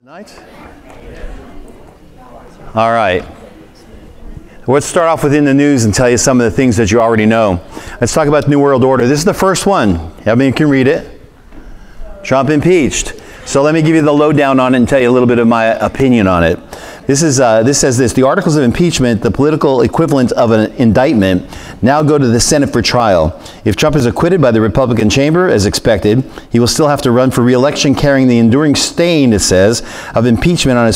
Tonight? All right. Let's start off within the news and tell you some of the things that you already know. Let's talk about the New World Order. This is the first one. Everybody can read it. Trump impeached. So let me give you the lowdown on it and tell you a little bit of my opinion on it. This says this: the articles of impeachment, the political equivalent of an indictment, now go to the Senate for trial. If Trump is acquitted by the Republican chamber, as expected, he will still have to run for re-election carrying the enduring stain, it says, of impeachment on his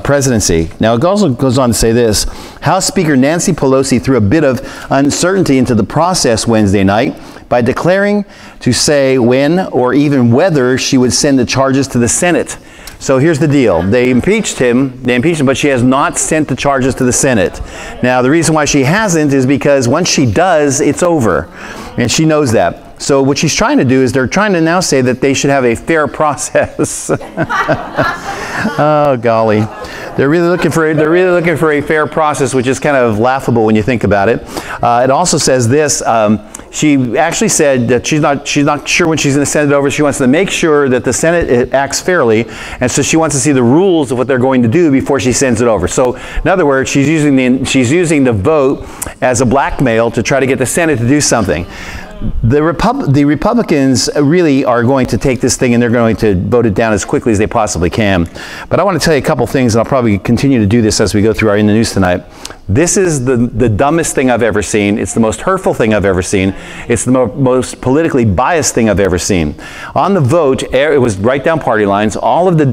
presidency. Now, it also goes on to say this: House Speaker Nancy Pelosi threw a bit of uncertainty into the process Wednesday night by declaring to say when or even whether she would send the charges to the Senate. So here's the deal. They impeached him, but she has not sent the charges to the Senate. Now, the reason why she hasn't is because once she does, it's over. And she knows that. So what she's trying to do is they're trying to now say that they should have a fair process. Oh, golly. They're really looking for a fair process, which is kind of laughable when you think about it. It also says this. She actually said that she's not sure when she's going to send it over. She wants to make sure that the Senate acts fairly, and so she wants to see the rules of what they're going to do before she sends it over. So, in other words, she's using the vote as a blackmail to try to get the Senate to do something. The Republicans really are going to take this thing and they're going to vote it down as quickly as they possibly can. But I want to tell you a couple things, and I'll probably continue to do this as we go through our In the News tonight. This is the dumbest thing I've ever seen. It's the most hurtful thing I've ever seen. It's the most politically biased thing I've ever seen. On the vote, it was right down party lines. All of the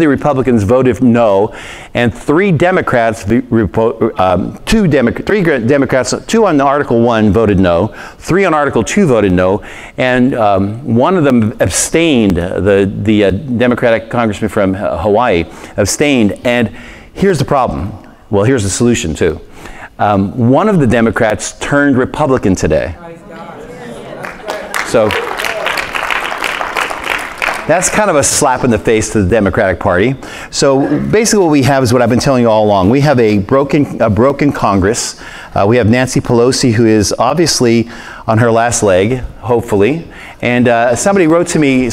Republicans voted no, and three Democrats, two on Article 1 voted no, 3 on Article 2 voted no, and one of them abstained. The Democratic congressman from Hawaii abstained. And here's the problem. Well, here's the solution, too. One of the Democrats turned Republican today. So that's kind of a slap in the face to the Democratic Party. So basically what we have is what I've been telling you all along. We have a broken Congress. We have Nancy Pelosi, who is obviously on her last leg, hopefully. And somebody wrote to me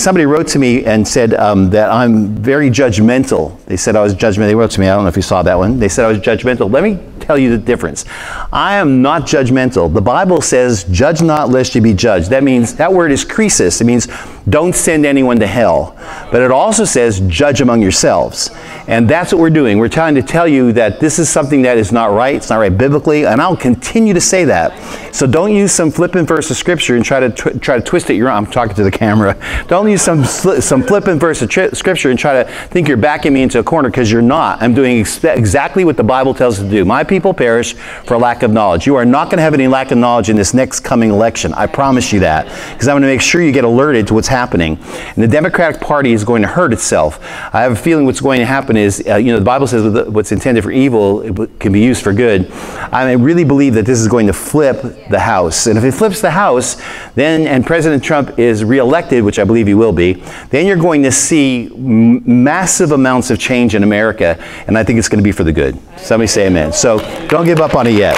and said that I'm very judgmental. They said I was judgmental. They wrote to me, I don't know if you saw that one. They said I was judgmental. Let me tell you the difference. I am not judgmental. The Bible says, judge not lest you be judged. That means, that word is krisis. It means don't send anyone to hell. But it also says judge among yourselves. And that's what we're doing. We're trying to tell you that this is something that is not right. It's not right biblically. And I'll continue to say that. So don't use some flippant verse of Scripture and try to twist it. I'm talking to the camera. Don't use some flippant verse of Scripture and try to think you're backing me into a corner, because you're not. I'm doing exactly what the Bible tells us to do. My people perish for lack of knowledge. You are not going to have any lack of knowledge in this next coming election. I promise you that. Because I'm going to make sure you get alerted to what's happening. And the Democratic Party is going to hurt itself. I have a feeling what's going to happen is, the Bible says what's intended for evil it can be used for good. I really believe that this is going to flip the House. And if it flips the House, then, and President Trump is reelected, which I believe he will be, then you're going to see massive amounts of change in America, and I think it's going to be for the good. Somebody say amen. So don't give up on it yet.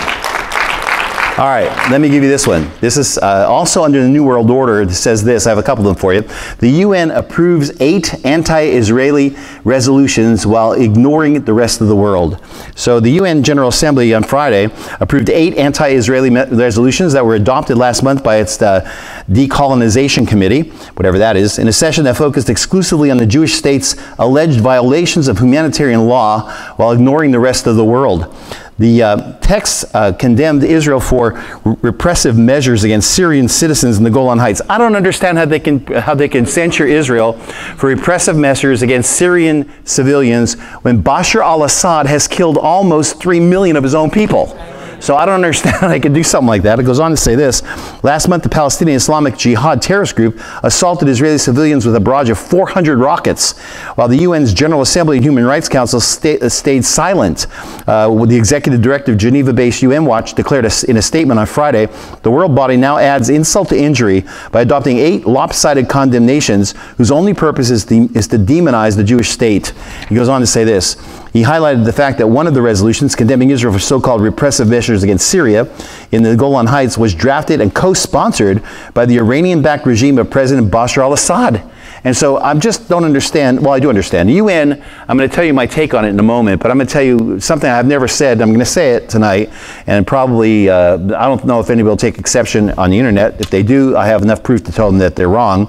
All right, let me give you this one. This is also under the New World Order. It says this. I have a couple of them for you. The UN approves 8 anti-Israeli resolutions while ignoring the rest of the world. So the UN General Assembly on Friday approved 8 anti-Israeli resolutions that were adopted last month by its Decolonization Committee, whatever that is, in a session that focused exclusively on the Jewish state's alleged violations of humanitarian law while ignoring the rest of the world. The text condemned Israel for repressive measures against Syrian citizens in the Golan Heights. I don't understand how they can censure Israel for repressive measures against Syrian civilians when Bashar al-Assad has killed almost 3 million of his own people. So I don't understand how they could do something like that. It goes on to say this. Last month, the Palestinian Islamic Jihad terrorist group assaulted Israeli civilians with a barrage of 400 rockets, while the UN's General Assembly and Human Rights Council stayed silent. The executive director of Geneva-based UN Watch declared in a statement on Friday, the world body now adds insult to injury by adopting 8 lopsided condemnations whose only purpose is to demonize the Jewish state. He goes on to say this. He highlighted the fact that one of the resolutions condemning Israel for so-called repressive measures against Syria in the Golan Heights was drafted and co-sponsored by the Iranian-backed regime of President Bashar al-Assad. And so I just don't understand. Well, I do understand. The UN, I'm going to tell you my take on it in a moment, but I'm going to tell you something I've never said. I'm going to say it tonight, and probably, I don't know if anybody will take exception on the internet. If they do, I have enough proof to tell them that they're wrong.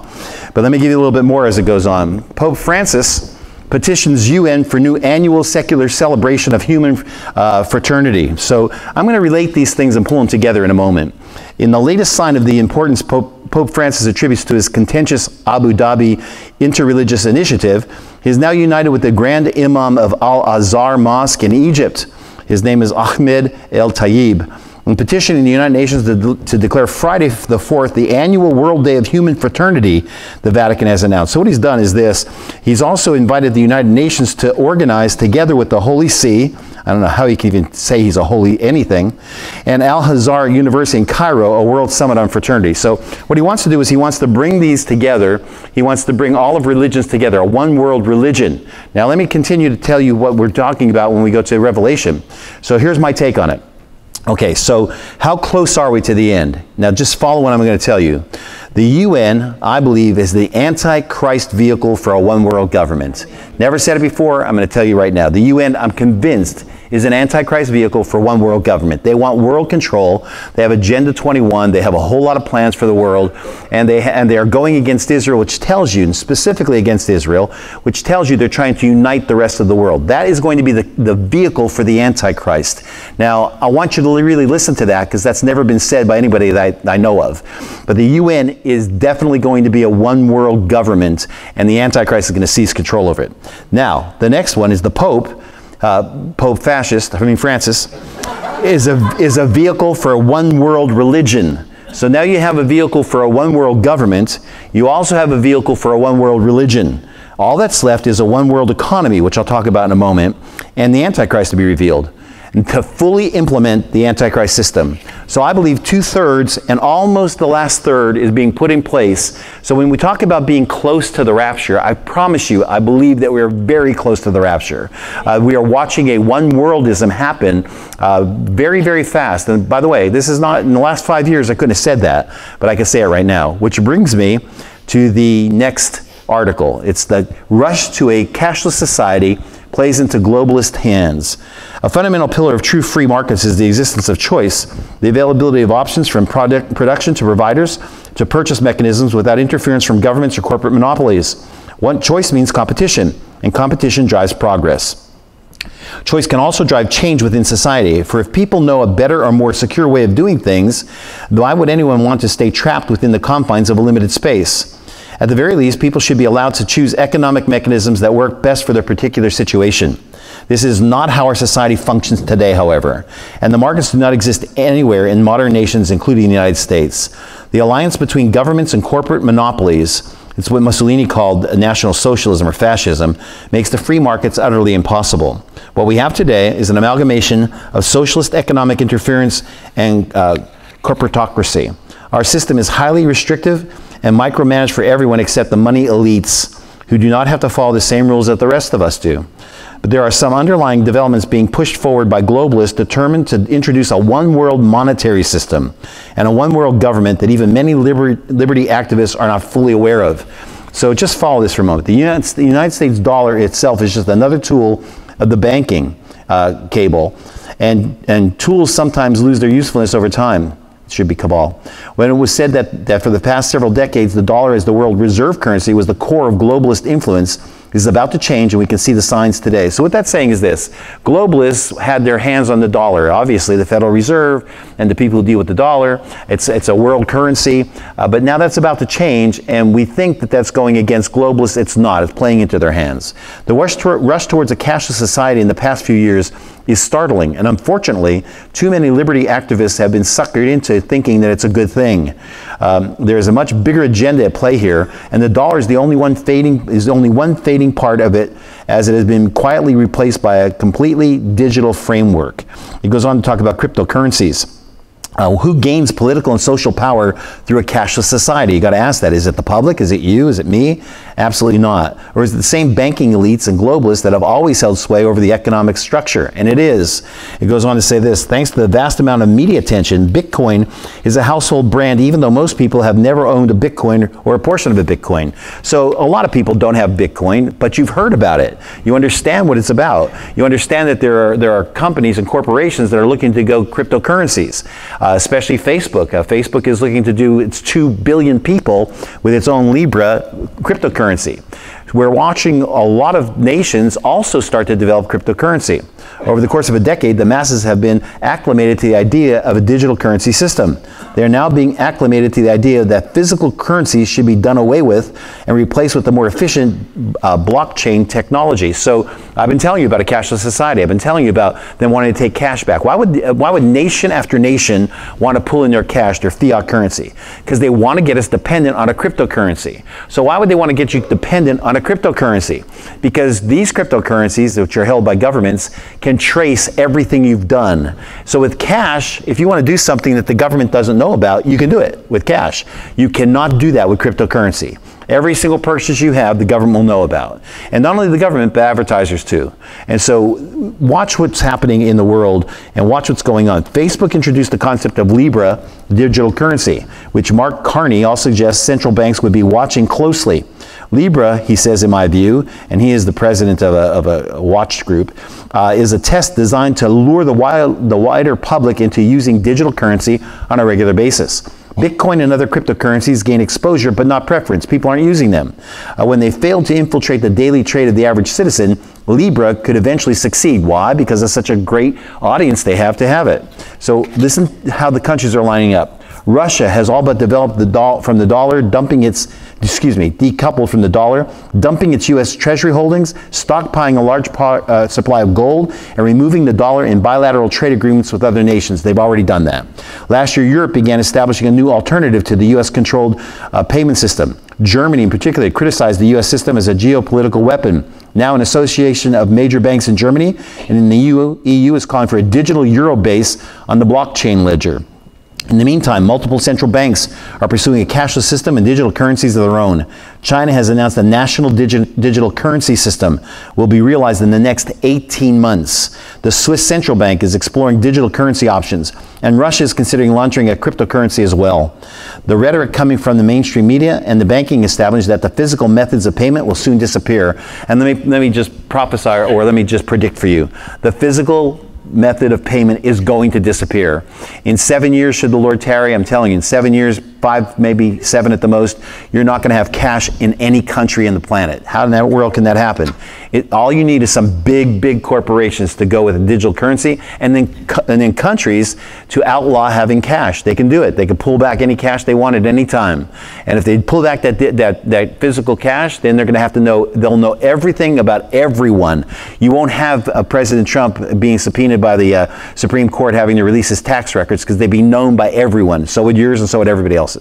But let me give you a little bit more as it goes on. Pope Francis petitions UN for new annual secular celebration of human fraternity. So I'm going to relate these things and pull them together in a moment. In the latest sign of the importance Pope Francis attributes to his contentious Abu Dhabi interreligious initiative, he is now united with the Grand Imam of Al-Azhar Mosque in Egypt. His name is Ahmed El-Tayyib. In petitioning the United Nations to declare Friday the 4th the annual World Day of Human Fraternity, the Vatican has announced. So what he's done is this. He's also invited the United Nations to organize, together with the Holy See, I don't know how he can even say he's a holy anything, and Al-Azhar University in Cairo, a World Summit on Fraternity. So what he wants to do is he wants to bring these together. He wants to bring all of religions together, a one world religion. Now let me continue to tell you what we're talking about when we go to Revelation. So here's my take on it. Okay, so how close are we to the end? Now just follow what I'm going to tell you. The UN, I believe, is the Antichrist vehicle for a one-world government. Never said it before, I'm going to tell you right now. The UN, I'm convinced, is an Antichrist vehicle for one-world government. They want world control. They have Agenda 21. They have a whole lot of plans for the world. And they are going against Israel, which tells you, and specifically against Israel, which tells you they're trying to unite the rest of the world. That is going to be the vehicle for the Antichrist. Now, I want you to really listen to that, because that's never been said by anybody that I know of. But the UN is definitely going to be a one-world government, and the Antichrist is going to seize control over it. Now, the next one is the Pope. Pope Francis, is a vehicle for a one-world religion. So now you have a vehicle for a one-world government. You also have a vehicle for a one-world religion. All that's left is a one-world economy, which I'll talk about in a moment, and the Antichrist to be revealed, and to fully implement the Antichrist system. So I believe 2/3 and almost the last third is being put in place. So when we talk about being close to the rapture, I promise you, I believe that we are very close to the rapture. We are watching a one-worldism happen very, very fast. And by the way, this is not, in the last 5 years, I couldn't have said that, but I can say it right now. Which brings me to the next article. It's the rush to a cashless society plays into globalist hands. A fundamental pillar of true free markets is the existence of choice, the availability of options from production to providers to purchase mechanisms without interference from governments or corporate monopolies. One choice means competition, and competition drives progress. Choice can also drive change within society, for if people know a better or more secure way of doing things, why would anyone want to stay trapped within the confines of a limited space? At the very least, people should be allowed to choose economic mechanisms that work best for their particular situation. This is not how our society functions today, however, and the markets do not exist anywhere in modern nations, including the United States. The alliance between governments and corporate monopolies, it's what Mussolini called National Socialism or fascism, makes the free markets utterly impossible. What we have today is an amalgamation of socialist economic interference and corporatocracy. Our system is highly restrictive and micromanaged for everyone except the money elites, who do not have to follow the same rules that the rest of us do. But there are some underlying developments being pushed forward by globalists determined to introduce a one-world monetary system and a one-world government that even many liberty activists are not fully aware of. So just follow this for a moment. The United States dollar itself is just another tool of the banking cable, and tools sometimes lose their usefulness over time. It should be cabal. When it was said that for the past several decades, the dollar as the world reserve currency was the core of globalist influence, is about to change, and we can see the signs today. So what that's saying is this: globalists had their hands on the dollar. Obviously, the Federal Reserve and the people who deal with the dollar, it's a world currency, but now that's about to change, and we think that that's going against globalists. It's not. It's playing into their hands. The rush towards a cashless society in the past few years is startling, and unfortunately, too many liberty activists have been suckered into thinking that it's a good thing. There is a much bigger agenda at play here, and the dollar is the only one fading part of it, as it has been quietly replaced by a completely digital framework. It goes on to talk about cryptocurrencies. Who gains political and social power through a cashless society? You got to ask that. Is it the public? Is it you? Is it me? Absolutely not. Or is it the same banking elites and globalists that have always held sway over the economic structure? And it is. It goes on to say this: thanks to the vast amount of media attention, Bitcoin is a household brand, even though most people have never owned a Bitcoin or a portion of a Bitcoin. So a lot of people don't have Bitcoin, but you've heard about it. You understand what it's about. You understand that there are companies and corporations that are looking to go cryptocurrencies. Especially Facebook. Facebook is looking to do its 2 billion people with its own Libra cryptocurrency. We're watching a lot of nations also start to develop cryptocurrency. Over the course of a decade, the masses have been acclimated to the idea of a digital currency system. They are now being acclimated to the idea that physical currencies should be done away with and replaced with a more efficient blockchain technology. So I've been telling you about a cashless society. I've been telling you about them wanting to take cash back. Why would nation after nation want to pull in their cash, their fiat currency? Because they want to get us dependent on a cryptocurrency. So why would they want to get you dependent on a cryptocurrency? Because these cryptocurrencies, which are held by governments, can trace everything you've done. So with cash, if you want to do something that the government doesn't know about, you can do it with cash. You cannot do that with cryptocurrency. Every single purchase you have, the government will know about. And not only the government, but advertisers too. And so watch what's happening in the world and watch what's going on. Facebook introduced the concept of Libra digital currency, which Mark Carney also suggests central banks would be watching closely. Libra, he says, in my view, and he is the president of a watch group, is a test designed to lure the wider public into using digital currency on a regular basis. Bitcoin and other cryptocurrencies gain exposure but not preference. People aren't using them. When they fail to infiltrate the daily trade of the average citizen, Libra could eventually succeed. Why? Because of such a great audience they have to have it. So listen how the countries are lining up. Russia has all but developed from the dollar, decoupled from the dollar, dumping its U.S. Treasury holdings, stockpiling a large supply of gold, and removing the dollar in bilateral trade agreements with other nations. They've already done that. Last year, Europe began establishing a new alternative to the U.S.-controlled payment system. Germany, in particular, criticized the U.S. system as a geopolitical weapon. Now, an association of major banks in Germany and in the EU is calling for a digital euro base on the blockchain ledger. In the meantime, multiple central banks are pursuing a cashless system and digital currencies of their own. China has announced a national digital currency system will be realized in the next 18 months. The Swiss central bank is exploring digital currency options, and Russia is considering launching a cryptocurrency as well. The rhetoric coming from the mainstream media and the banking establishment that the physical methods of payment will soon disappear. And let me just prophesy, or let me just predict for you. The physical method of payment is going to disappear. In 7 years, should the Lord tarry, I'm telling you, in 7 years, 5, maybe 7 at the most, you're not going to have cash in any country in the planet. How in the world can that happen? All you need is some big corporations to go with a digital currency, and then countries to outlaw having cash. They can do it. They can pull back any cash they want at any time. And if they pull back that physical cash, then they're going to have to know, they'll know everything about everyone. You won't have President Trump being subpoenaed by the Supreme Court having to release his tax records, because they'd be known by everyone. So would yours, and so would everybody else's.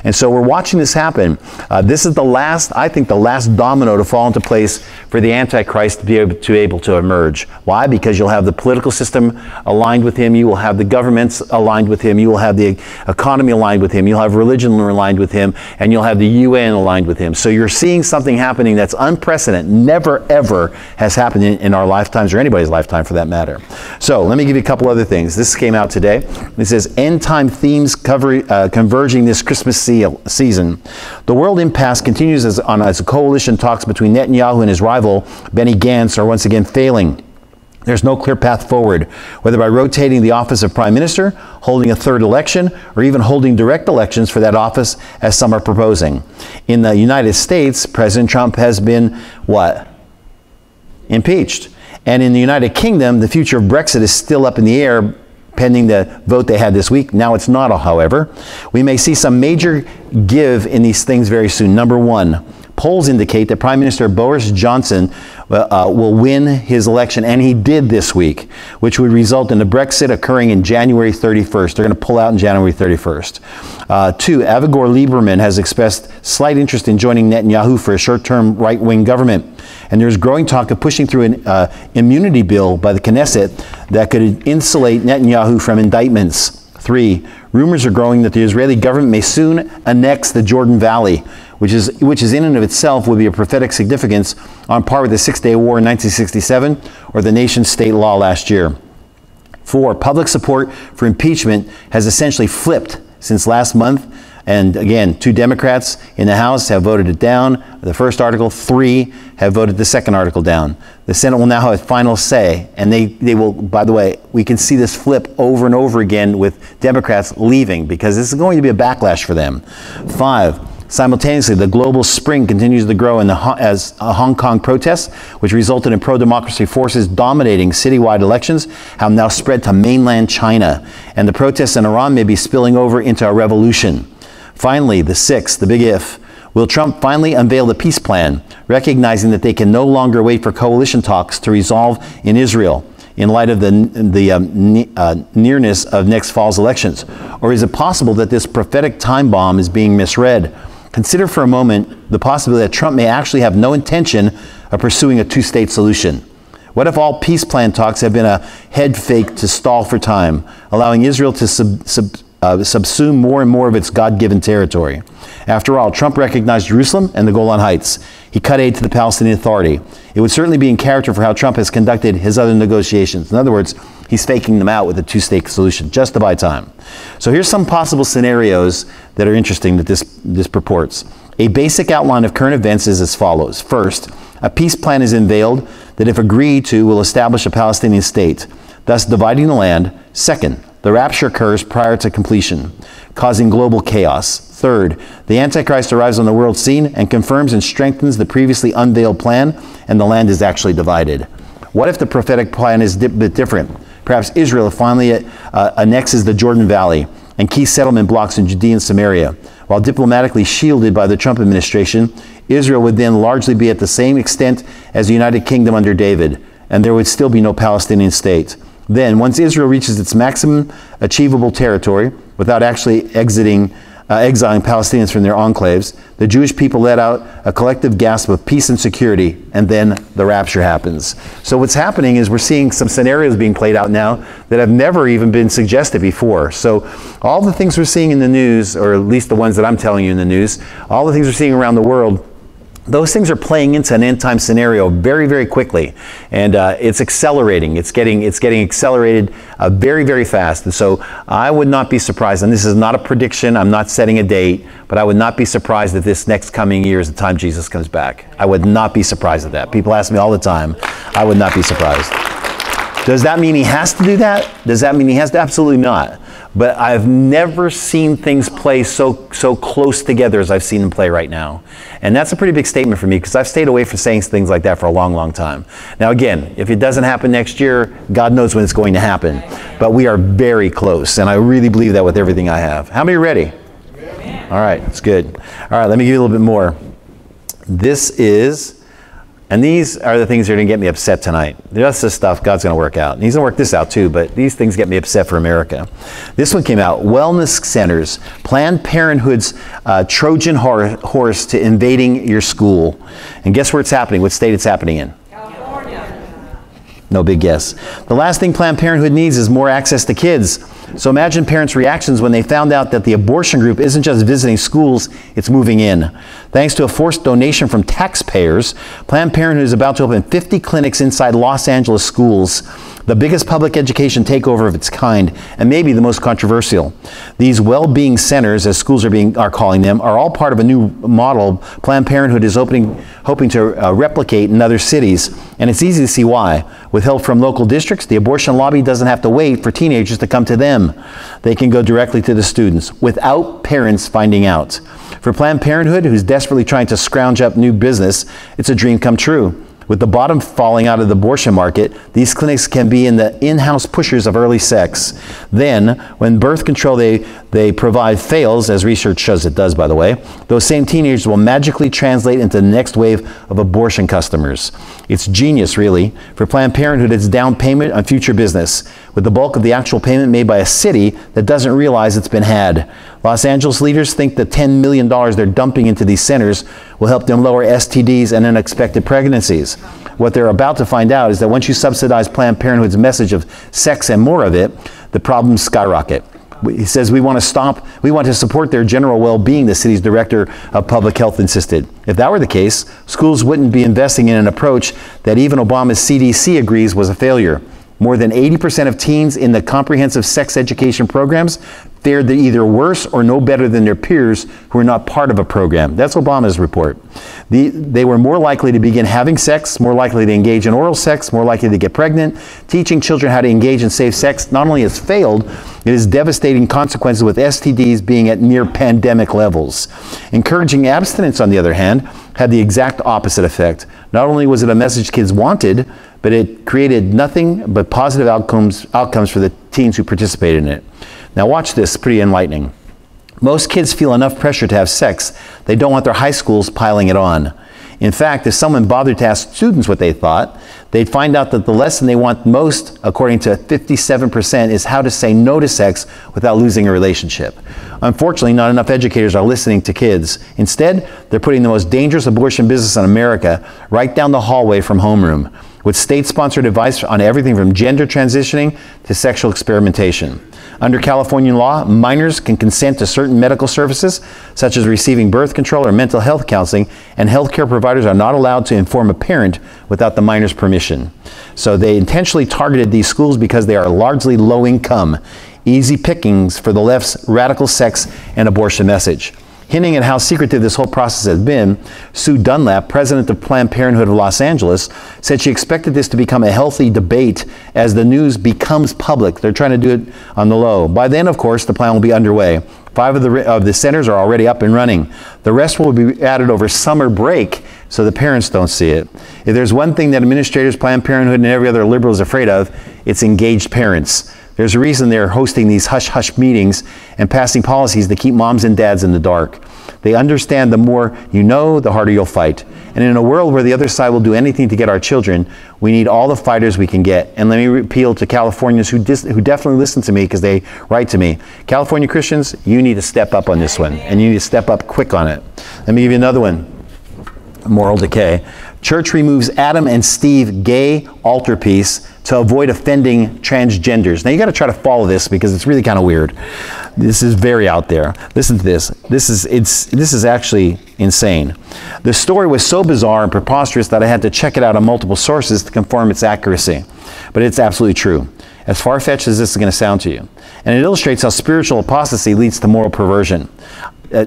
And so we're watching this happen. This is the last, I think, the last domino to fall into place for the Antichrist to be able to emerge. Why? Because you'll have the political system aligned with him. You will have the governments aligned with him. You will have the economy aligned with him. You'll have religion aligned with him. And you'll have the UN aligned with him. So you're seeing something happening that's unprecedented. Never, ever has happened in our lifetimes, or anybody's lifetime for that matter. So let me give you a couple other things. This came out today. It says, end time themes converging this Christmas season. The world impasse continues as coalition talks between Netanyahu and his rival Benny Gantz are once again failing. There's no clear path forward, whether by rotating the office of Prime Minister, holding a third election, or even holding direct elections for that office, as some are proposing. In the United States, President Trump has been, what? Impeached. And in the United Kingdom, the future of Brexit is still up in the air, pending the vote they had this week. Now it's not, however. We may see some major give in these things very soon. Number one, polls indicate that Prime Minister Boris Johnson will win his election, and he did this week, which would result in the Brexit occurring in January 31st. They're going to pull out in January 31st. Two, Avigdor Lieberman has expressed slight interest in joining Netanyahu for a short-term right-wing government. And there's growing talk of pushing through an immunity bill by the Knesset that could insulate Netanyahu from indictments. 3, rumors are growing that the Israeli government may soon annex the Jordan Valley, which is in and of itself would be a prophetic significance on par with the Six-Day War in 1967 or the nation-state law last year. 4, public support for impeachment has essentially flipped since last month. And again, 2 Democrats in the House have voted it down, the first article. 3 have voted the second article down. The Senate will now have a final say, and they will, by the way, we can see this flip over and over again with Democrats leaving because this is going to be a backlash for them. 5, simultaneously, the global spring continues to grow as Hong Kong protests, which resulted in pro-democracy forces dominating citywide elections, have now spread to mainland China, and the protests in Iran may be spilling over into a revolution. Finally, the 6th, the big if. Will Trump finally unveil the peace plan, recognizing that they can no longer wait for coalition talks to resolve in Israel in light of the nearness of next fall's elections? Or is it possible that this prophetic time bomb is being misread? Consider for a moment the possibility that Trump may actually have no intention of pursuing a two-state solution. What if all peace plan talks have been a head fake to stall for time, allowing Israel to subsume more and more of its God-given territory? After all, Trump recognized Jerusalem and the Golan Heights. He cut aid to the Palestinian Authority. It would certainly be in character for how Trump has conducted his other negotiations. In other words, he's faking them out with a two-state solution just to buy time. So here's some possible scenarios that are interesting that this purports. A basic outline of current events is as follows. First, a peace plan is unveiled that, if agreed to, will establish a Palestinian state, thus dividing the land. Second, the rapture occurs prior to completion, causing global chaos. Third, the Antichrist arrives on the world scene and confirms and strengthens the previously unveiled plan, and the land is actually divided. What if the prophetic plan is a bit different? Perhaps Israel finally annexes the Jordan Valley and key settlement blocks in Judea and Samaria. While diplomatically shielded by the Trump administration, Israel would then largely be at the same extent as the United Kingdom under David, and there would still be no Palestinian state. Then, once Israel reaches its maximum achievable territory, without actually exiling Palestinians from their enclaves, the Jewish people let out a collective gasp of peace and security, and then the rapture happens. So what's happening is we're seeing some scenarios being played out now that have never even been suggested before. So all the things we're seeing in the news, or at least the ones that I'm telling you in the news, all the things we're seeing around the world, those things are playing into an end-time scenario very, very quickly, and it's accelerating. It's getting accelerated very, very fast. And so I would not be surprised, and this is not a prediction, I'm not setting a date, but I would not be surprised if this next coming year is the time Jesus comes back. I would not be surprised at that. People ask me all the time. I would not be surprised. Does that mean he has to do that? Does that mean he has to? Absolutely not. But I've never seen things play so close together as I've seen them play right now. And that's a pretty big statement for me, because I've stayed away from saying things like that for a long, long time. Now again, if it doesn't happen next year, God knows when it's going to happen. But we are very close, and I really believe that with everything I have. How many are ready? All right, that's good. All right, let me give you a little bit more. And these are the things that are going to get me upset tonight. The rest of the stuff God's going to work out. And he's going to work this out too, but these things get me upset for America. This one came out. Wellness centers. Planned Parenthood's Trojan horse to invading your school. And guess where it's happening? What state it's happening in? California. No big guess. The last thing Planned Parenthood needs is more access to kids. So imagine parents' reactions when they found out that the abortion group isn't just visiting schools, it's moving in. Thanks to a forced donation from taxpayers, Planned Parenthood is about to open 50 clinics inside Los Angeles schools, the biggest public education takeover of its kind, and maybe the most controversial. These well-being centers, as schools are calling them, are all part of a new model Planned Parenthood is hoping to replicate in other cities. And it's easy to see why. With help from local districts, the abortion lobby doesn't have to wait for teenagers to come to them. They can go directly to the students without parents finding out. For Planned Parenthood, who's desperately trying to scrounge up new business, it's a dream come true. With the bottom falling out of the abortion market, these clinics can be in the in-house pushers of early sex. Then, when birth control they provide fails, as research shows it does, by the way, those same teenagers will magically translate into the next wave of abortion customers. It's genius, really. For Planned Parenthood, it's down payment on future business, with the bulk of the actual payment made by a city that doesn't realize it's been had. Los Angeles leaders think the $10 million they're dumping into these centers will help them lower STDs and unexpected pregnancies. What they're about to find out is that once you subsidize Planned Parenthood's message of sex and more of it, the problems skyrocket. He says we want to support their general well-being, the city's director of public health insisted. If that were the case, schools wouldn't be investing in an approach that even Obama's CDC agrees was a failure. More than 80% of teens in the comprehensive sex education programs fared either worse or no better than their peers who were not part of a program. That's Obama's report. They were more likely to begin having sex, more likely to engage in oral sex, more likely to get pregnant. Teaching children how to engage in safe sex not only has failed, it has devastating consequences, with STDs being at near pandemic levels. Encouraging abstinence, on the other hand, had the exact opposite effect. Not only was it a message kids wanted, but it created nothing but positive outcomes for the teens who participated in it. Now watch this, pretty enlightening. Most kids feel enough pressure to have sex. They don't want their high schools piling it on. In fact, if someone bothered to ask students what they thought, they'd find out that the lesson they want most, according to 57%, is how to say no to sex without losing a relationship. Unfortunately, not enough educators are listening to kids. Instead, they're putting the most dangerous abortion business in America right down the hallway from homeroom, with state-sponsored advice on everything from gender transitioning to sexual experimentation. Under California law, minors can consent to certain medical services, such as receiving birth control or mental health counseling, and healthcare providers are not allowed to inform a parent without the minor's permission. So they intentionally targeted these schools because they are largely low income, easy pickings for the left's radical sex and abortion message. Hinting at how secretive this whole process has been, Sue Dunlap, president of Planned Parenthood of Los Angeles, said she expected this to become a healthy debate as the news becomes public. They're trying to do it on the low. By then, of course, the plan will be underway. 5 of the centers are already up and running. The rest will be added over summer break so the parents don't see it. If there's one thing that administrators, Planned Parenthood, and every other liberal is afraid of, it's engaged parents. There's a reason they're hosting these hush-hush meetings and passing policies that keep moms and dads in the dark. They understand the more you know, the harder you'll fight. And in a world where the other side will do anything to get our children, we need all the fighters we can get. And let me appeal to Californians who definitely listen to me, because they write to me. California Christians, you need to step up on this one, and you need to step up quick on it. Let me give you another one. Moral decay. Church removes Adam and Steve gay altarpiece to avoid offending transgenders. Now you got to try to follow this because it's really kind of weird. This is very out there. Listen to this. This is actually insane. The story was so bizarre and preposterous that I had to check it out on multiple sources to confirm its accuracy. But it's absolutely true, as far-fetched as this is going to sound to you. And it illustrates how spiritual apostasy leads to moral perversion.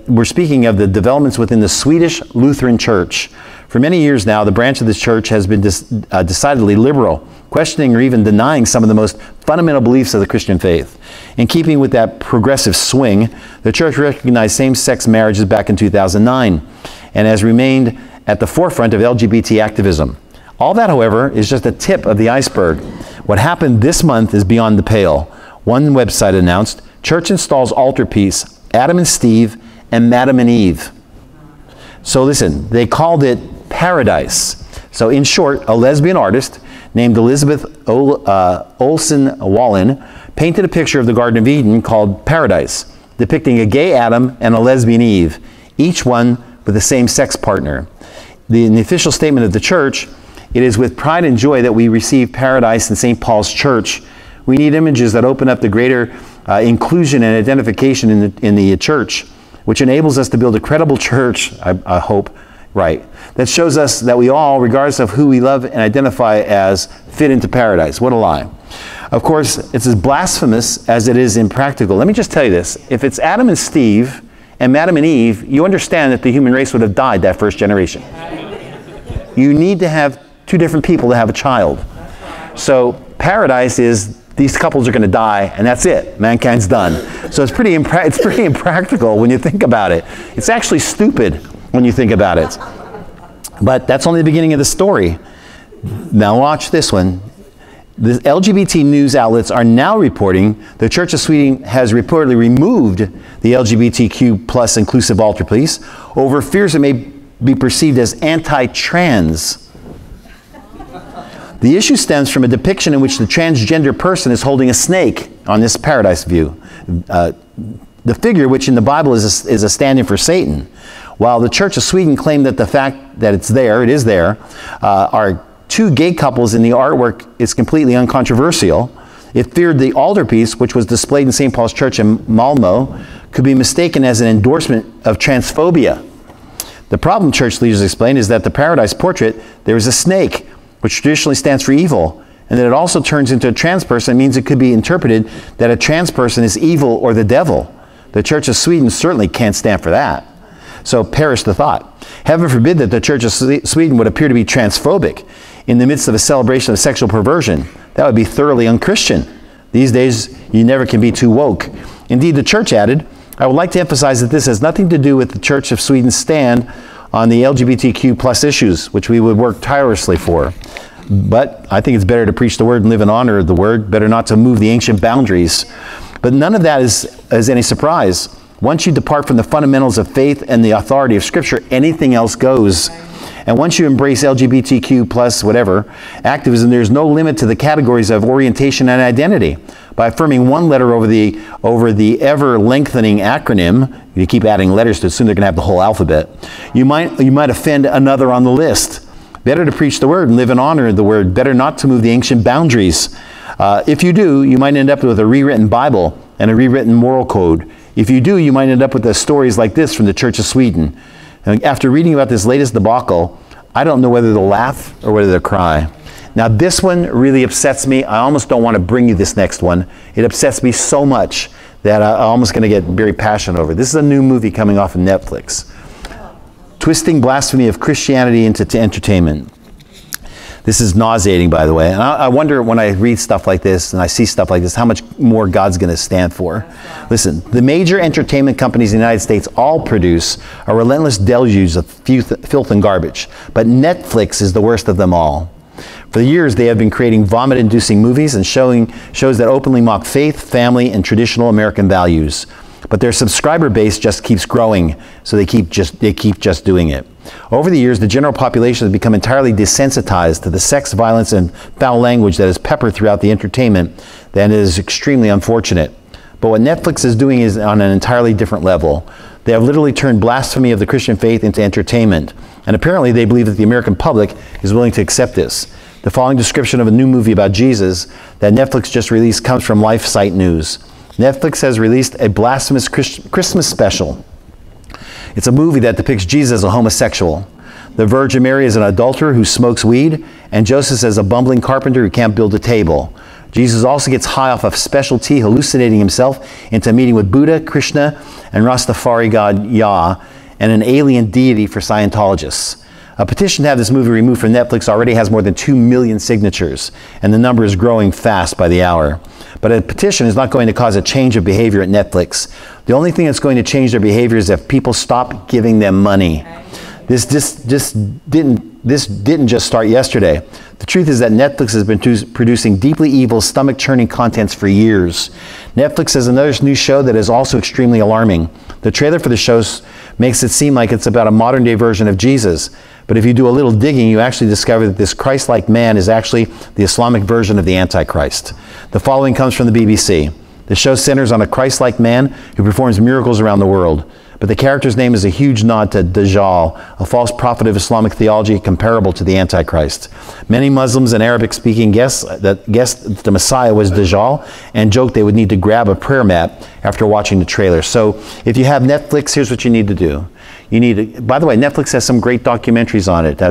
We're speaking of the developments within the Swedish Lutheran Church. For many years now, the branch of this church has been decidedly liberal, questioning or even denying some of the most fundamental beliefs of the Christian faith. In keeping with that progressive swing, the church recognized same-sex marriages back in 2009 and has remained at the forefront of LGBT activism. All that, however, is just a tip of the iceberg. What happened this month is beyond the pale. One website announced, church installs altarpiece, Adam and Steve, and Madam and Eve. So listen, they called it Paradise. So in short, a lesbian artist named Elizabeth Olsen Wallen painted a picture of the Garden of Eden called Paradise, depicting a gay Adam and a lesbian Eve, each one with the same sex partner. In the official statement of the church, it is with pride and joy that we receive Paradise in St. Paul's Church. We need images that open up the greater inclusion and identification in the church, which enables us to build a credible church, I hope, right, that shows us that we all, regardless of who we love and identify as, fit into paradise. What a lie. Of course, it's as blasphemous as it is impractical. Let me just tell you this. If it's Adam and Steve and Madam and Eve, you understand that the human race would have died that first generation. You need to have 2 different people to have a child. So paradise is these couples are going to die, and that's it. Mankind's done. So it's pretty impractical when you think about it. It's actually stupid when you think about it. But that's only the beginning of the story. Now watch this one. The LGBT news outlets are now reporting the Church of Sweden has reportedly removed the LGBTQ plus inclusive altarpiece over fears it may be perceived as anti-trans. The issue stems from a depiction in which the transgender person is holding a snake on this paradise view. The figure, which in the Bible is a stand-in for Satan. While the Church of Sweden claimed that the fact that it is there, are 2 gay couples in the artwork is completely uncontroversial. It feared the altarpiece, which was displayed in St. Paul's Church in Malmo, could be mistaken as an endorsement of transphobia. The problem, church leaders explained, is that the paradise portrait, there is a snake, which traditionally stands for evil, and that it also turns into a trans person. It means it could be interpreted that a trans person is evil or the devil. The Church of Sweden certainly can't stand for that. So perish the thought. Heaven forbid that the Church of Sweden would appear to be transphobic in the midst of a celebration of sexual perversion. That would be thoroughly unchristian. These days, you never can be too woke. Indeed, the Church added, I would like to emphasize that this has nothing to do with the Church of Sweden's stand on the LGBTQ plus issues, which we would work tirelessly for. But I think it's better to preach the word and live in honor of the word, better not to move the ancient boundaries. But none of that is any surprise. Once you depart from the fundamentals of faith and the authority of Scripture, anything else goes. And once you embrace LGBTQ plus whatever activism, there's no limit to the categories of orientation and identity. By affirming one letter over the ever-lengthening acronym, you keep adding letters to it, soon they're going to have the whole alphabet, you might offend another on the list. Better to preach the word and live in honor of the word. Better not to move the ancient boundaries. If you do, you might end up with a rewritten Bible and a rewritten moral code. If you do, you might end up with the stories like this from the Church of Sweden. And after reading about this latest debacle, I don't know whether to laugh or whether to cry. Now this one really upsets me. I almost don't want to bring you this next one. It upsets me so much that I'm almost going to get very passionate over it. This is a new movie coming off of Netflix. Twisting blasphemy of Christianity into entertainment. This is nauseating, by the way. And I wonder when I read stuff like this and I see stuff like this, how much more God's going to stand for. Listen, the major entertainment companies in the United States all produce a relentless deluge of filth and garbage. But Netflix is the worst of them all. For years, they have been creating vomit-inducing movies and shows that openly mock faith, family, and traditional American values. But their subscriber base just keeps growing, so they keep just doing it. Over the years, the general population has become entirely desensitized to the sex, violence, and foul language that is peppered throughout the entertainment. That is extremely unfortunate. But what Netflix is doing is on an entirely different level. They have literally turned blasphemy of the Christian faith into entertainment. And apparently they believe that the American public is willing to accept this. The following description of a new movie about Jesus that Netflix just released comes from LifeSite News. Netflix has released a blasphemous Christmas special. It's a movie that depicts Jesus as a homosexual. The Virgin Mary is an adulterer who smokes weed, and Joseph is a bumbling carpenter who can't build a table. Jesus also gets high off of special tea, hallucinating himself into a meeting with Buddha, Krishna, and Rastafari god Yah, and an alien deity for Scientologists. A petition to have this movie removed from Netflix already has more than 2 million signatures, and the number is growing fast by the hour. But a petition is not going to cause a change of behavior at Netflix. The only thing that's going to change their behavior is if people stop giving them money. This didn't just start yesterday. The truth is that Netflix has been producing deeply evil, stomach-churning contents for years. Netflix has another new show that is also extremely alarming. The trailer for the show makes it seem like it's about a modern-day version of Jesus. But if you do a little digging, you actually discover that this Christ-like man is actually the Islamic version of the Antichrist. The following comes from the BBC. The show centers on a Christ-like man who performs miracles around the world. But the character's name is a huge nod to Dajjal, a false prophet of Islamic theology comparable to the Antichrist. Many Muslims and Arabic-speaking guessed that the Messiah was Dajjal and joked they would need to grab a prayer mat after watching the trailer. So if you have Netflix, here's what you need to do. By the way, Netflix has some great documentaries on it.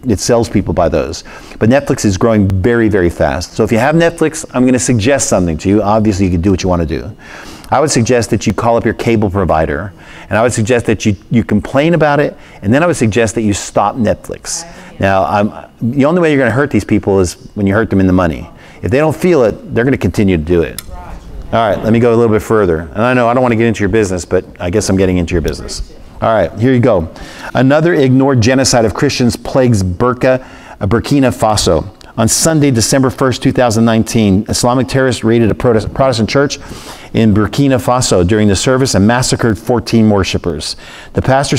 It sells people by those. But Netflix is growing very, very fast. So if you have Netflix, I'm going to suggest something to you. Obviously, you can do what you want to do. I would suggest that you call up your cable provider, and I would suggest that you complain about it, and then I would suggest that you stop Netflix. Now, the only way you're going to hurt these people is when you hurt them in the money. If they don't feel it, they're going to continue to do it. All right, let me go a little bit further. And I know I don't want to get into your business, but I guess I'm getting into your business. All right, here you go. Another ignored genocide of Christians plagues Burkina Faso. On Sunday, December 1st, 2019, Islamic terrorists raided a Protestant church in Burkina Faso during the service and massacred 14 worshippers. The pastor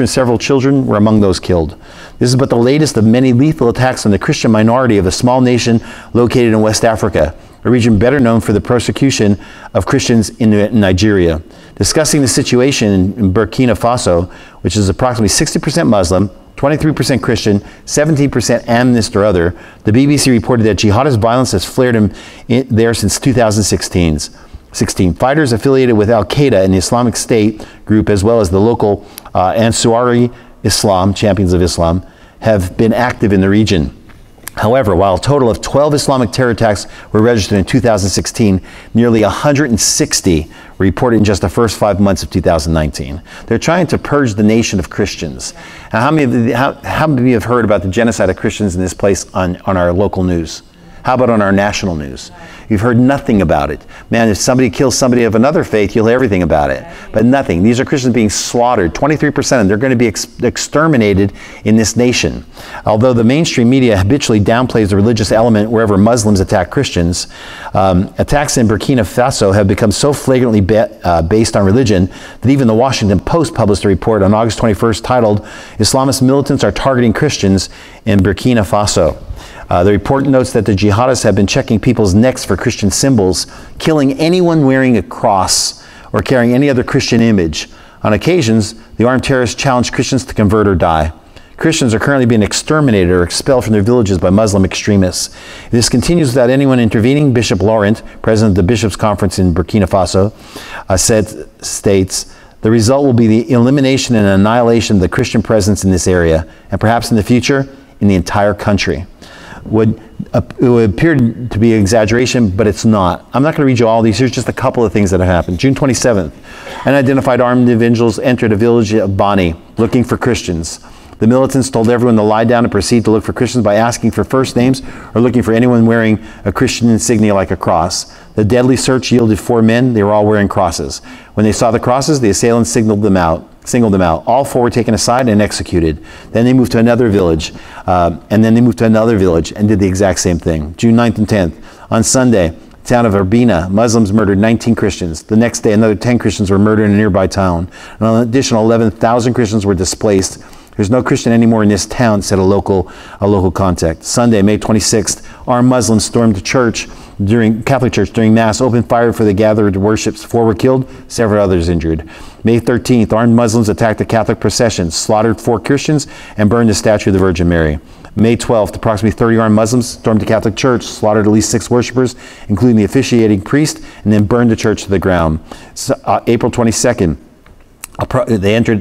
and several children were among those killed. This is but the latest of many lethal attacks on the Christian minority of a small nation located in West Africa, a region better known for the persecution of Christians in Nigeria. Discussing the situation in Burkina Faso, which is approximately 60% Muslim, 23% Christian, 17% animist or other. The BBC reported that jihadist violence has flared there since 2016. Fighters affiliated with Al-Qaeda and the Islamic State group, as well as the local Ansari Islam, Champions of Islam, have been active in the region. However, while a total of 12 Islamic terror attacks were registered in 2016, nearly 160 were reported in just the first 5 months of 2019. They're trying to purge the nation of Christians. Now, how many of you have heard about the genocide of Christians in this place on our local news? How about on our national news? You've heard nothing about it. Man, if somebody kills somebody of another faith, you'll hear everything about it. But nothing. These are Christians being slaughtered. 23% of them, they're going to be exterminated in this nation. Although the mainstream media habitually downplays the religious element wherever Muslims attack Christians, attacks in Burkina Faso have become so flagrantly based on religion that even the Washington Post published a report on August 21st titled, "Islamist Militants Are Targeting Christians in Burkina Faso." The report notes that the jihadists have been checking people's necks for Christian symbols, killing anyone wearing a cross or carrying any other Christian image. On occasions, the armed terrorists challenge Christians to convert or die. Christians are currently being exterminated or expelled from their villages by Muslim extremists. If this continues without anyone intervening, Bishop Laurent, president of the Bishops' Conference in Burkina Faso, states, "The result will be the elimination and annihilation of the Christian presence in this area, and perhaps in the future, in the entire country." It would appear to be an exaggeration, but it's not. I'm not going to read you all these. Here's just a couple of things that have happened. June 27th, unidentified armed individuals entered a village of Bani looking for Christians. The militants told everyone to lie down and proceed to look for Christians by asking for first names or looking for anyone wearing a Christian insignia like a cross. The deadly search yielded 4 men. They were all wearing crosses. When they saw the crosses, the assailants singled them out. All 4 were taken aside and executed. Then they moved to another village, and then they moved to another village and did the exact same thing. June 9th and 10th. On Sunday, town of Urbina, Muslims murdered 19 Christians. The next day, another 10 Christians were murdered in a nearby town. An additional 11,000 Christians were displaced. There's no Christian anymore in this town, said a local contact. Sunday, May 26th, armed Muslims stormed the Catholic Church during Mass, opened fire for the gathered worships. 4 were killed, several others injured. May 13th, armed Muslims attacked a Catholic procession, slaughtered 4 Christians, and burned the statue of the Virgin Mary. May 12th, approximately 30 armed Muslims stormed the Catholic Church, slaughtered at least 6 worshipers, including the officiating priest, and then burned the church to the ground. April 22nd,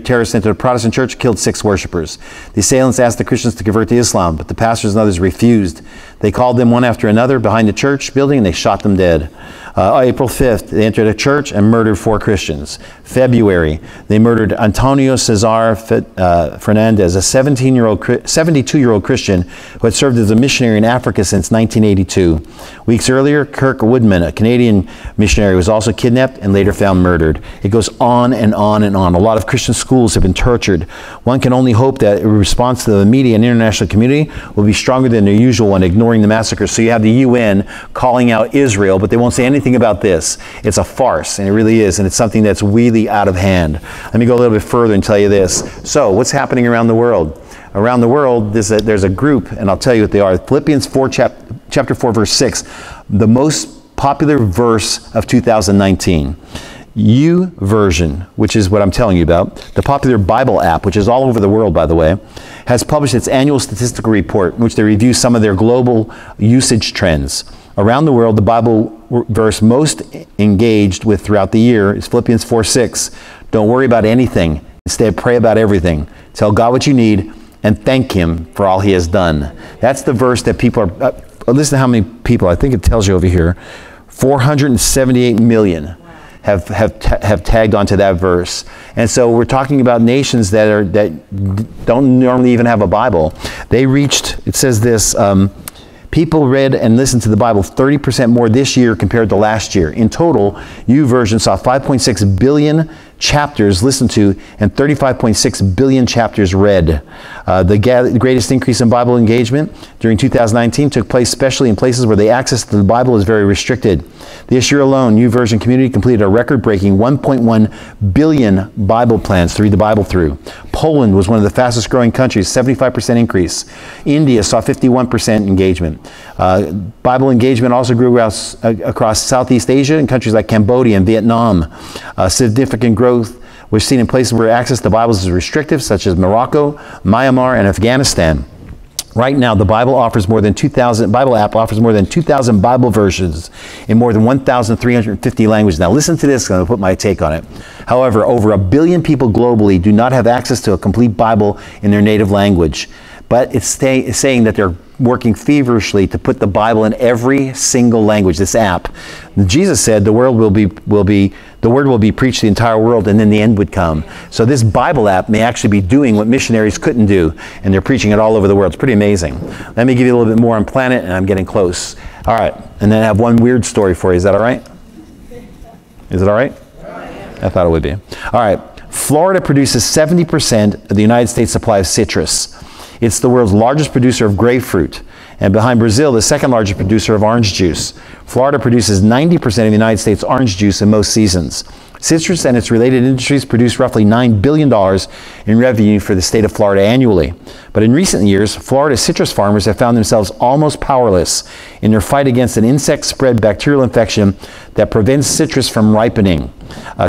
terrorists entered a Protestant church, killed 6 worshipers. The assailants asked the Christians to convert to Islam, but the pastors and others refused. They called them one after another behind the church building, and they shot them dead. April 5th, they entered a church and murdered 4 Christians. February, they murdered Antonio Cesar Fernandez, a 72-year-old Christian who had served as a missionary in Africa since 1982. Weeks earlier, Kirk Woodman, a Canadian missionary, was also kidnapped and later found murdered. It goes on and on and on. A lot of Christian schools have been tortured. One can only hope that a response to the media and international community will be stronger than the usual one, ignoring the massacres. So you have the UN calling out Israel, but they won't say anything about this. It's a farce, and it really is, and it's something that's really out of hand. Let me go a little bit further and tell you this. So what's happening around the world? Around the world, there's a group, and I'll tell you what they are. Philippians 4, chapter 4, verse 6, the most popular verse of 2019. YouVersion, which is what I'm telling you about, the popular Bible app, which is all over the world, by the way, has published its annual statistical report in which they review some of their global usage trends. Around the world, the Bible verse most engaged with throughout the year is Philippians 4:6. Don't worry about anything. Instead, pray about everything. Tell God what you need and thank Him for all He has done. That's the verse that people are... listen to how many people, I think it tells you over here, 478 million have tagged onto that verse. And so we're talking about nations that don't normally even have a Bible. They reached, it says this, people read and listened to the Bible 30% more this year compared to last year. In total, YouVersion saw 5.6 billion chapters listened to and 35.6 billion chapters read. The greatest increase in Bible engagement during 2019 took place especially in places where the access to the Bible is very restricted. This year alone, YouVersion community completed a record-breaking 1.1 billion Bible plans to read the Bible through. Poland was one of the fastest growing countries, 75% increase. India saw 51% engagement. Bible engagement also grew across Southeast Asia in countries like Cambodia and Vietnam. Significant growth We've seen in places where access to Bibles is restrictive, such as Morocco, Myanmar, and Afghanistan. Right now, the Bible app offers more than 2,000 Bible versions in more than 1,350 languages. Now listen to this, I'm going to put my take on it. However, over 1 billion people globally do not have access to a complete Bible in their native language. But it's saying that they're working feverishly to put the Bible in every single language, this app. Jesus said the word will be preached to the entire world, and then the end would come. So this Bible app may actually be doing what missionaries couldn't do, and they're preaching it all over the world. It's pretty amazing. Let me give you a little bit more on planet, and I'm getting close. All right, and then I have one weird story for you. Is that all right? Is it all right? I thought it would be. All right, Florida produces 70% of the United States supply of citrus. It's the world's largest producer of grapefruit, and behind Brazil, the second largest producer of orange juice. Florida produces 90% of the United States orange juice in most seasons. Citrus and its related industries produce roughly $9 billion in revenue for the state of Florida annually. But in recent years, Florida citrus farmers have found themselves almost powerless in their fight against an insect-spread bacterial infection that prevents citrus from ripening.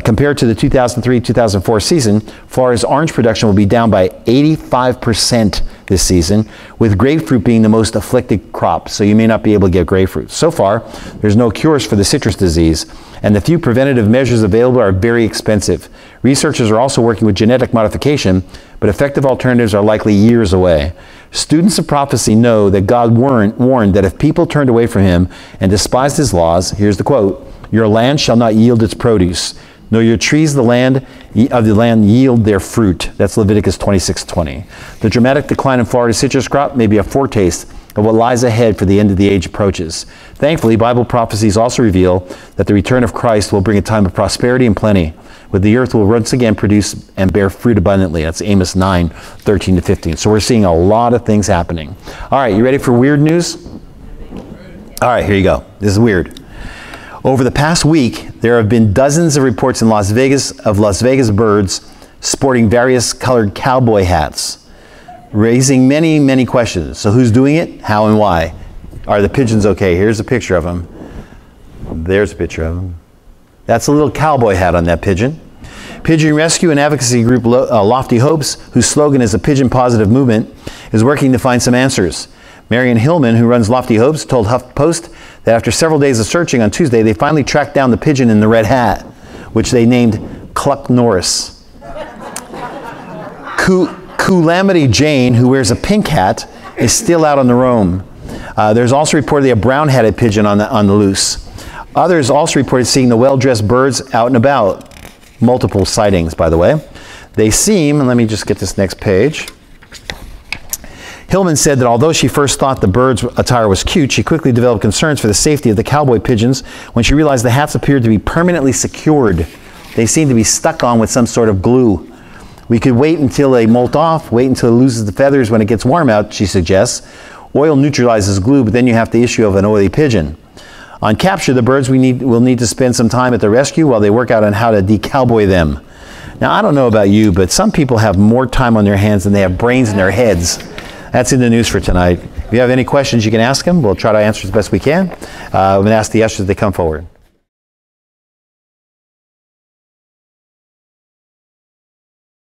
Compared to the 2003-2004 season, Florida's orange production will be down by 85% this season, with grapefruit being the most afflicted crop, so you may not be able to get grapefruit. So far, there's no cures for the citrus disease, and the few preventative measures available are very expensive. Researchers are also working with genetic modification, but effective alternatives are likely years away. Students of prophecy know that God warned that if people turned away from him and despised his laws, here's the quote, "Your land shall not yield its produce, nor your trees of the land yield their fruit." That's Leviticus 26:20. The dramatic decline in Florida's citrus crop may be a foretaste of what lies ahead for the end of the age approaches. Thankfully, Bible prophecies also reveal that the return of Christ will bring a time of prosperity and plenty, where the earth will once again produce and bear fruit abundantly. That's Amos 9:13-15. So we're seeing a lot of things happening. All right, you ready for weird news? All right, here you go. This is weird. Over the past week, there have been dozens of reports in Las Vegas of Las Vegas birds sporting various colored cowboy hats, raising many, many questions. So who's doing it? How and why? Are the pigeons okay? Here's a picture of them. There's a picture of them. That's a little cowboy hat on that pigeon. Pigeon rescue and advocacy group Lofty Hopes, whose slogan is a pigeon positive movement, is working to find some answers. Marion Hillman, who runs Lofty Hopes, told HuffPost that after several days of searching on Tuesday, they finally tracked down the pigeon in the red hat, which they named Cluck Norris. Calamity Jane, who wears a pink hat, is still out on the roam. There's also reportedly a brown-hatted pigeon on the loose. Others also reported seeing the well-dressed birds out and about. Multiple sightings, by the way. They seem, and let me just get this next page. Hillman said that although she first thought the bird's attire was cute, she quickly developed concerns for the safety of the cowboy pigeons when she realized the hats appeared to be permanently secured. They seemed to be stuck on with some sort of glue. We could wait until they molt off, wait until it loses the feathers when it gets warm out, she suggests. Oil neutralizes glue, but then you have the issue of an oily pigeon. On capture, the birds will need to spend some time at the rescue while they work out on how to decowboy them. Now, I don't know about you, but some people have more time on their hands than they have brains in their heads. That's in the news for tonight. If you have any questions, you can ask them. We'll try to answer as best we can. I'm going to ask the ushers to come forward.